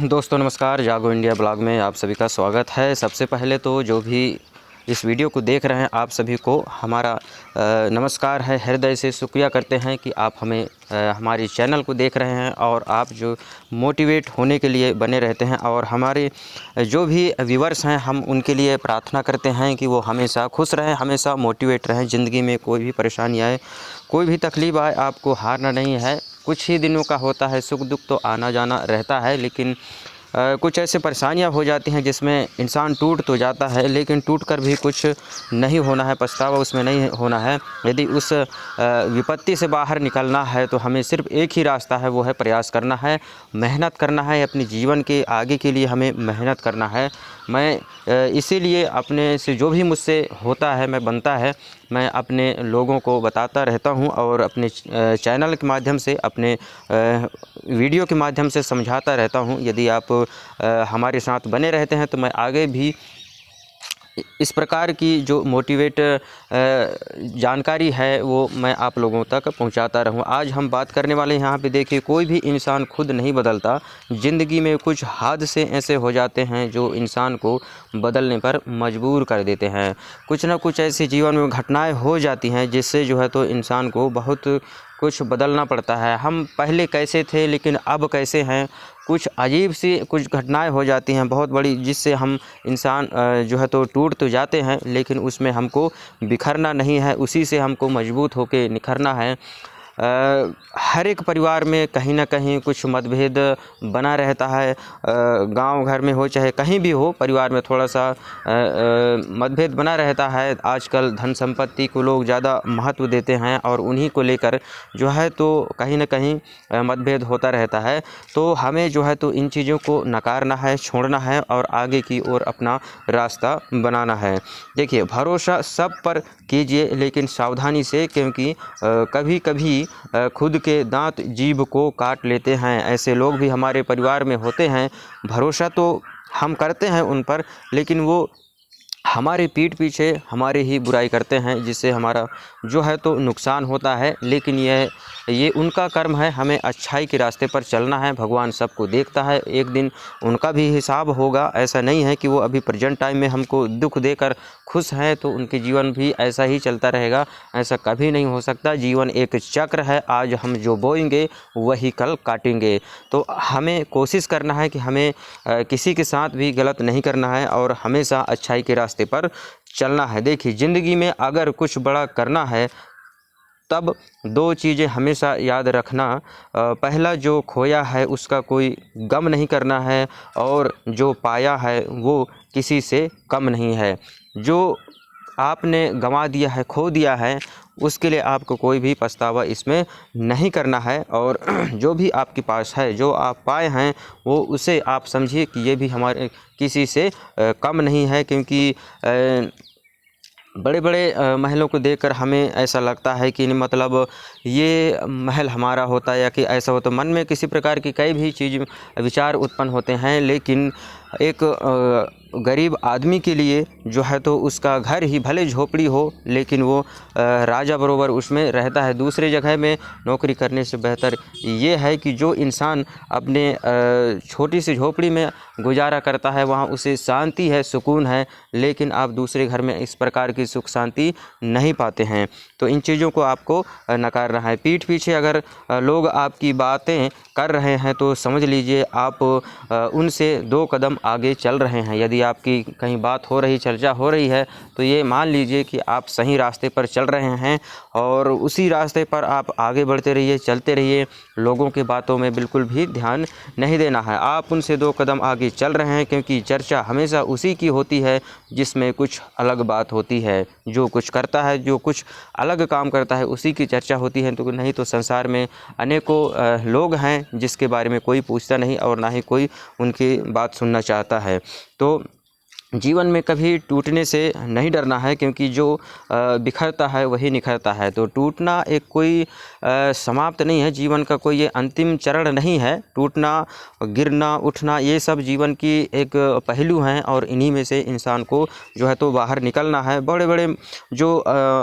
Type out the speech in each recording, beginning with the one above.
दोस्तों नमस्कार, जागो इंडिया ब्लॉग में आप सभी का स्वागत है। सबसे पहले तो जो भी इस वीडियो को देख रहे हैं आप सभी को हमारा नमस्कार है। हृदय से शुक्रिया करते हैं कि आप हमें हमारी चैनल को देख रहे हैं और आप जो मोटिवेट होने के लिए बने रहते हैं। और हमारे जो भी व्यूअर्स हैं हम उनके लिए प्रार्थना करते हैं कि वो हमेशा खुश रहें, हमेशा मोटिवेट रहें। ज़िंदगी में कोई भी परेशानी आए, कोई भी तकलीफ़ आए, आपको हारना नहीं है। कुछ ही दिनों का होता है, सुख दुख तो आना जाना रहता है, लेकिन कुछ ऐसे परेशानियां हो जाती हैं जिसमें इंसान टूट तो जाता है, लेकिन टूट कर भी कुछ नहीं होना है, पछतावा उसमें नहीं होना है। यदि उस विपत्ति से बाहर निकलना है तो हमें सिर्फ एक ही रास्ता है, वो है प्रयास करना है, मेहनत करना है। अपने जीवन के आगे के लिए हमें मेहनत करना है। मैं इसीलिए अपने से जो भी मुझसे होता है, मैं बनता है, मैं अपने लोगों को बताता रहता हूं और अपने चैनल के माध्यम से, अपने वीडियो के माध्यम से समझाता रहता हूं। यदि आप हमारे साथ बने रहते हैं तो मैं आगे भी इस प्रकार की जो मोटिवेट जानकारी है वो मैं आप लोगों तक पहुंचाता रहूं। आज हम बात करने वाले हैं यहाँ पे, देखिए, कोई भी इंसान खुद नहीं बदलता। ज़िंदगी में कुछ हादसे ऐसे हो जाते हैं जो इंसान को बदलने पर मजबूर कर देते हैं। कुछ ना कुछ ऐसी जीवन में घटनाएं हो जाती हैं जिससे जो है तो इंसान को बहुत कुछ बदलना पड़ता है। हम पहले कैसे थे लेकिन अब कैसे हैं, कुछ अजीब सी कुछ घटनाएं हो जाती हैं बहुत बड़ी, जिससे हम इंसान जो है तो टूट तो जाते हैं, लेकिन उसमें हमको बिखरना नहीं है, उसी से हमको मजबूत होकर निखरना है। हर एक परिवार में कहीं ना कहीं कुछ मतभेद बना रहता है। गांव घर में हो चाहे कहीं भी हो, परिवार में थोड़ा सा मतभेद बना रहता है। आजकल धन संपत्ति को लोग ज़्यादा महत्व देते हैं और उन्हीं को लेकर जो है तो कहीं ना कहीं मतभेद होता रहता है। तो हमें जो है तो इन चीज़ों को नकारना है, छोड़ना है और आगे की ओर अपना रास्ता बनाना है। देखिए, भरोसा सब पर कीजिए लेकिन सावधानी से, क्योंकि कभी कभी खुद के दांत जीभ को काट लेते हैं। ऐसे लोग भी हमारे परिवार में होते हैं। भरोसा तो हम करते हैं उन पर, लेकिन वो हमारे पीठ पीछे हमारी ही बुराई करते हैं, जिससे हमारा जो है तो नुकसान होता है। लेकिन ये उनका कर्म है, हमें अच्छाई के रास्ते पर चलना है। भगवान सबको देखता है, एक दिन उनका भी हिसाब होगा। ऐसा नहीं है कि वो अभी प्रेजेंट टाइम में हमको दुख देकर खुश हैं तो उनके जीवन भी ऐसा ही चलता रहेगा, ऐसा कभी नहीं हो सकता। जीवन एक चक्र है, आज हम जो बोएंगे वही कल काटेंगे। तो हमें कोशिश करना है कि हमें किसी के साथ भी गलत नहीं करना है और हमेशा अच्छाई के रास्ते पर चलना है। देखिए, ज़िंदगी में अगर कुछ बड़ा करना है तब दो चीज़ें हमेशा याद रखना। पहला, जो खोया है उसका कोई गम नहीं करना है, और जो पाया है वो किसी से कम नहीं है। जो आपने गंवा दिया है, खो दिया है, उसके लिए आपको कोई भी पछतावा इसमें नहीं करना है। और जो भी आपके पास है, जो आप पाए हैं, वो उसे आप समझिए कि ये भी हमारे किसी से कम नहीं है। क्योंकि बड़े बड़े महलों को देखकर हमें ऐसा लगता है कि मतलब ये महल हमारा होता है या कि ऐसा हो, तो मन में किसी प्रकार की कई भी चीज़ विचार उत्पन्न होते हैं। लेकिन एक गरीब आदमी के लिए जो है तो उसका घर ही भले झोपड़ी हो, लेकिन वो राजा बरोबर उसमें रहता है। दूसरे जगह में नौकरी करने से बेहतर ये है कि जो इंसान अपने छोटी सी झोपड़ी में गुजारा करता है, वहाँ उसे शांति है, सुकून है, लेकिन आप दूसरे घर में इस प्रकार की सुख शांति नहीं पाते हैं। तो इन चीज़ों को आपको नकारना है। पीठ पीछे अगर लोग आपकी बातें कर रहे हैं तो समझ लीजिए आप उनसे दो कदम आगे चल रहे हैं। यदि आपकी कहीं बात हो रही, चर्चा हो रही है, तो ये मान लीजिए कि आप सही रास्ते पर चल रहे हैं और उसी रास्ते पर आप आगे बढ़ते रहिए, चलते रहिए। लोगों की बातों में बिल्कुल भी ध्यान नहीं देना है। आप उनसे दो कदम आगे चल रहे हैं, क्योंकि चर्चा हमेशा उसी की होती है जिसमें कुछ अलग बात होती है। जो कुछ करता है, जो कुछ अलग काम करता है, उसी की चर्चा होती है। तो नहीं तो संसार में अनेकों लोग हैं जिसके बारे में कोई पूछता नहीं और ना ही कोई उनकी बात सुनना चाहता है। तो जीवन में कभी टूटने से नहीं डरना है, क्योंकि जो बिखरता है वही निखरता है। तो टूटना एक कोई समाप्त नहीं है, जीवन का कोई ये अंतिम चरण नहीं है। टूटना, गिरना, उठना, ये सब जीवन की एक पहलू हैं और इन्हीं में से इंसान को जो है तो बाहर निकलना है। बड़े बड़े जो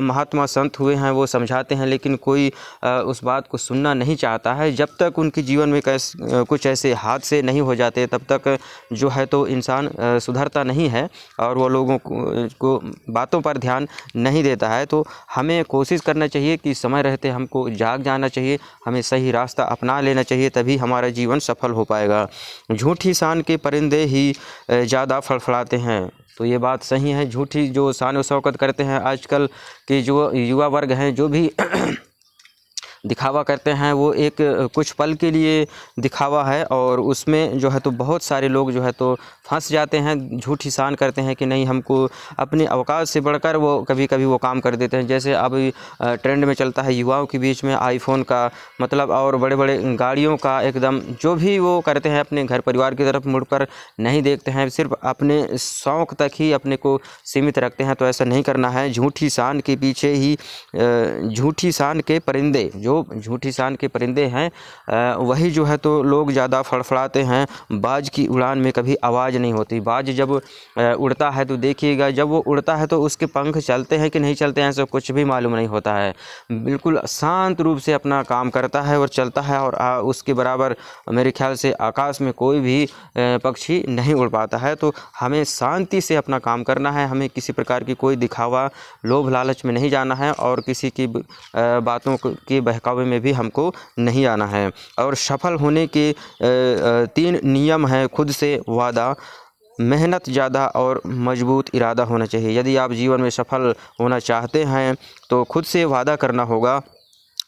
महात्मा संत हुए हैं वो समझाते हैं, लेकिन कोई उस बात को सुनना नहीं चाहता है। जब तक उनके जीवन में कुछ ऐसे हादसे नहीं हो जाते तब तक जो है तो इंसान सुधरता नहीं है और वो लोगों को बातों पर ध्यान नहीं देता है। तो हमें कोशिश करना चाहिए कि समय रहते हमको जाग जाना चाहिए, हमें सही रास्ता अपना लेना चाहिए, तभी हमारा जीवन सफल हो पाएगा। झूठी शान के परिंदे ही ज़्यादा फड़फड़ाते हैं। तो ये बात सही है। झूठी जो शान व शौकत करते हैं आजकल के जो युवा वर्ग हैं, जो भी दिखावा करते हैं, वो एक कुछ पल के लिए दिखावा है और उसमें जो है तो बहुत सारे लोग जो है तो फंस जाते हैं। झूठी शान करते हैं कि नहीं, हमको अपनी औकात से बढ़कर वो कभी कभी वो काम कर देते हैं। जैसे अभी ट्रेंड में चलता है युवाओं के बीच में आईफोन का मतलब और बड़े बड़े गाड़ियों का, एकदम जो भी वो करते हैं अपने घर परिवार की तरफ मुड़कर नहीं देखते हैं, सिर्फ अपने शौक़ तक ही अपने को सीमित रखते हैं। तो ऐसा नहीं करना है। झूठी शान के पीछे ही झूठी शान के परिंदे, जो झूठी शान के परिंदे हैं वही जो है तो लोग ज़्यादा फड़फड़ाते हैं। बाज की उड़ान में कभी आवाज़ नहीं होती। बाज जब उड़ता है तो देखिएगा, जब वो उड़ता है तो उसके पंख चलते हैं कि नहीं चलते हैं ऐसा कुछ भी मालूम नहीं होता है। बिल्कुल शांत रूप से अपना काम करता है और चलता है, और उसके बराबर मेरे ख्याल से आकाश में कोई भी पक्षी नहीं उड़ पाता है। तो हमें शांति से अपना काम करना है, हमें किसी प्रकार की कोई दिखावा, लोभ लालच में नहीं जाना है और किसी की बातों के बहकावे में भी हमको नहीं आना है। और सफल होने के 3 नियम हैं। खुद से वादा, मेहनत ज़्यादा और मजबूत इरादा होना चाहिए। यदि आप जीवन में सफल होना चाहते हैं तो खुद से वादा करना होगा,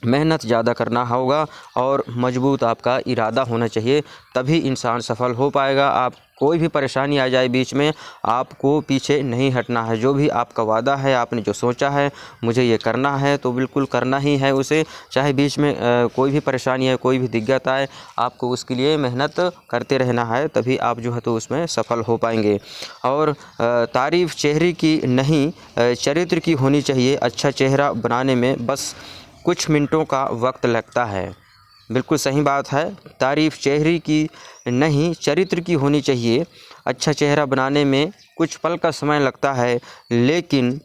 मेहनत ज़्यादा करना होगा और मजबूत आपका इरादा होना चाहिए, तभी इंसान सफल हो पाएगा। आप कोई भी परेशानी आ जाए बीच में, आपको पीछे नहीं हटना है। जो भी आपका वादा है, आपने जो सोचा है मुझे ये करना है, तो बिल्कुल करना ही है उसे। चाहे बीच में कोई भी परेशानी है, कोई भी दिक्कत आए, आपको उसके लिए मेहनत करते रहना है, तभी आप जो है तो उसमें सफल हो पाएंगे। और तारीफ़ चेहरे की नहीं चरित्र की होनी चाहिए। अच्छा चेहरा बनाने में बस कुछ मिनटों का वक्त लगता है। बिल्कुल सही बात है। तारीफ़ चेहरे की नहीं चरित्र की होनी चाहिए। अच्छा चेहरा बनाने में कुछ पल का समय लगता है, लेकिन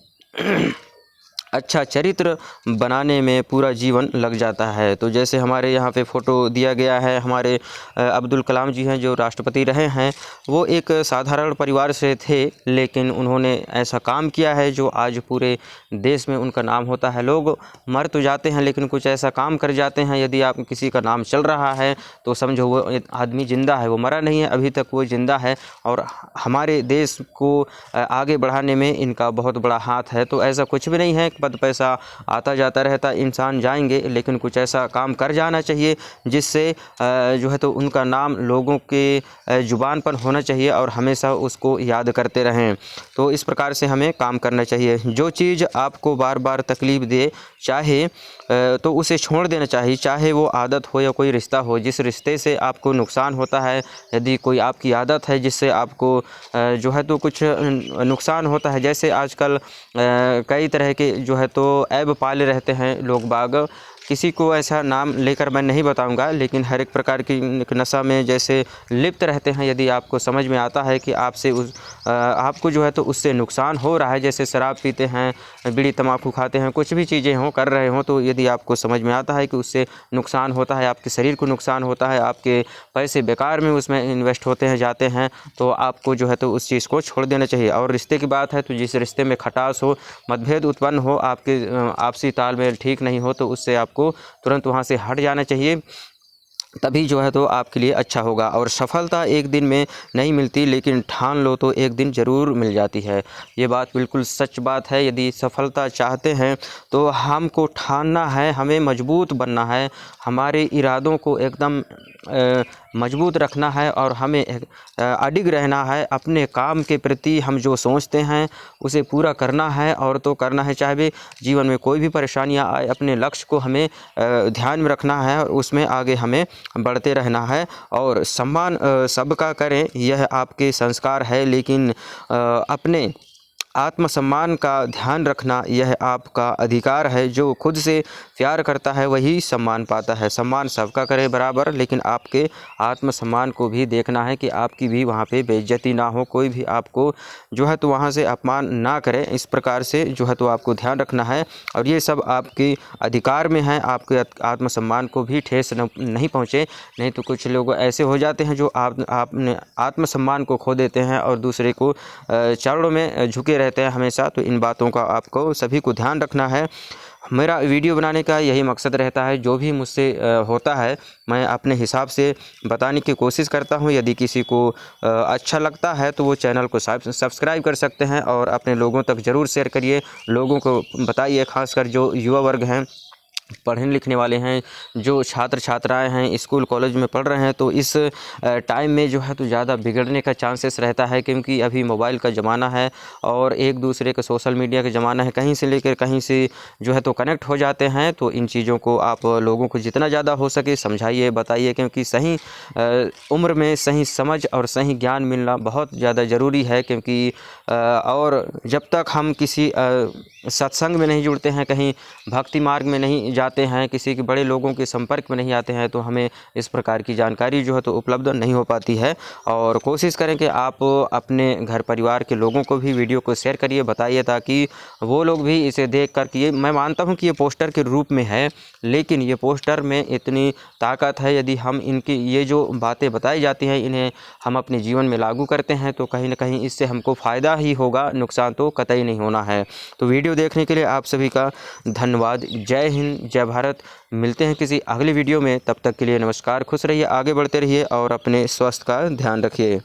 अच्छा चरित्र बनाने में पूरा जीवन लग जाता है। तो जैसे हमारे यहाँ पे फ़ोटो दिया गया है, हमारे अब्दुल कलाम जी हैं जो राष्ट्रपति रहे हैं। वो एक साधारण परिवार से थे, लेकिन उन्होंने ऐसा काम किया है जो आज पूरे देश में उनका नाम होता है। लोग मर तो जाते हैं लेकिन कुछ ऐसा काम कर जाते हैं, यदि आप किसी का नाम चल रहा है तो समझो वो आदमी ज़िंदा है, वो मरा नहीं है, अभी तक वो ज़िंदा है और हमारे देश को आगे बढ़ाने में इनका बहुत बड़ा हाथ है। तो ऐसा कुछ भी नहीं है, पद पैसा आता जाता रहता, इंसान जाएंगे, लेकिन कुछ ऐसा काम कर जाना चाहिए जिससे जो है तो उनका नाम लोगों के ज़ुबान पर होना चाहिए और हमेशा उसको याद करते रहें। तो इस प्रकार से हमें काम करना चाहिए। जो चीज़ आपको बार बार तकलीफ़ दे, चाहे तो उसे छोड़ देना चाहिए, चाहे वो आदत हो या कोई रिश्ता हो। जिस रिश्ते से आपको नुकसान होता है, यदि कोई आपकी आदत है जिससे आपको जो है तो कुछ नुकसान होता है, जैसे आजकल कई तरह के जो है तो ऐब पाले रहते हैं लोग बाग। किसी को ऐसा नाम लेकर मैं नहीं बताऊंगा, लेकिन हर एक प्रकार की नशा में जैसे लिप्त रहते हैं। यदि आपको समझ में आता है कि आपको जो है तो उससे नुकसान हो रहा है, जैसे शराब पीते हैं, बीड़ी तंबाकू खाते हैं, कुछ भी चीज़ें हों कर रहे हों, तो यदि आपको समझ में आता है कि उससे नुकसान होता है, आपके शरीर को नुकसान होता है, आपके पैसे बेकार में उसमें इन्वेस्ट होते हैं जाते हैं, तो आपको जो है तो उस चीज़ को छोड़ देना चाहिए। और रिश्ते की बात है तो जिस रिश्ते में खटास हो, मतभेद उत्पन्न हो, आपके आपसी तालमेल ठीक नहीं हो, तो उससे आपको तुरंत वहाँ से हट जाना चाहिए, तभी जो है तो आपके लिए अच्छा होगा। और सफलता एक दिन में नहीं मिलती, लेकिन ठान लो तो एक दिन ज़रूर मिल जाती है। ये बात बिल्कुल सच बात है। यदि सफलता चाहते हैं तो हमको ठानना है, हमें मजबूत बनना है, हमारे इरादों को एकदम मजबूत रखना है और हमें अडिग रहना है अपने काम के प्रति। हम जो सोचते हैं उसे पूरा करना है और तो करना है, चाहे भी जीवन में कोई भी परेशानियां आए, अपने लक्ष्य को हमें ध्यान में रखना है और उसमें आगे हमें बढ़ते रहना है। और सम्मान सबका करें, यह आपके संस्कार है, लेकिन अपने आत्मसम्मान का ध्यान रखना यह आपका अधिकार है। जो खुद से प्यार करता है वही सम्मान पाता है। सम्मान सबका करे बराबर, लेकिन आपके आत्मसम्मान को भी देखना है कि आपकी भी वहाँ पे बेइज्जती ना हो, कोई भी आपको जो है तो वहाँ से अपमान ना करे। इस प्रकार से जो है तो आपको ध्यान रखना है और ये सब आपके अधिकार में है। आपके आत्मसम्मान को भी ठेस नहीं पहुँचे। नहीं तो कुछ लोग ऐसे हो जाते हैं जो आपने आत्मसम्मान को खो देते हैं और दूसरे को चरणों में झुके रहते हैं हमेशा। तो इन बातों का आपको सभी को ध्यान रखना है। मेरा वीडियो बनाने का यही मकसद रहता है, जो भी मुझसे होता है मैं अपने हिसाब से बताने की कोशिश करता हूं। यदि किसी को अच्छा लगता है तो वो चैनल को सब्सक्राइब कर सकते हैं और अपने लोगों तक ज़रूर शेयर करिए। लोगों को बताइए, खासकर जो युवा वर्ग हैं, पढ़ने लिखने वाले हैं, जो छात्र छात्राएं हैं, स्कूल कॉलेज में पढ़ रहे हैं, तो इस टाइम में जो है तो ज़्यादा बिगड़ने का चांसेस रहता है, क्योंकि अभी मोबाइल का ज़माना है और एक दूसरे का सोशल मीडिया का ज़माना है। कहीं से लेकर कहीं से जो है तो कनेक्ट हो जाते हैं। तो इन चीज़ों को आप लोगों को जितना ज़्यादा हो सके समझाइए, बताइए, क्योंकि सही उम्र में सही समझ और सही ज्ञान मिलना बहुत ज़्यादा ज़रूरी है। क्योंकि और जब तक हम किसी सत्संग में नहीं जुड़ते हैं, कहीं भक्ति मार्ग में नहीं जाते हैं, किसी के बड़े लोगों के संपर्क में नहीं आते हैं, तो हमें इस प्रकार की जानकारी जो है तो उपलब्ध नहीं हो पाती है। और कोशिश करें कि आप अपने घर परिवार के लोगों को भी वीडियो को शेयर करिए, बताइए, ताकि वो लोग भी इसे देख कर कि मैं मानता हूं कि ये पोस्टर के रूप में है, लेकिन ये पोस्टर में इतनी ताकत है। यदि हम इनकी ये जो बातें बताई जाती हैं इन्हें हम अपने जीवन में लागू करते हैं तो कहीं ना कहीं इससे हमको फ़ायदा ही होगा, नुकसान तो कतई नहीं होना है। तो वीडियो देखने के लिए आप सभी का धन्यवाद। जय हिंद, जय भारत। मिलते हैं किसी अगली वीडियो में, तब तक के लिए नमस्कार। खुश रहिए, आगे बढ़ते रहिए और अपने स्वास्थ्य का ध्यान रखिए।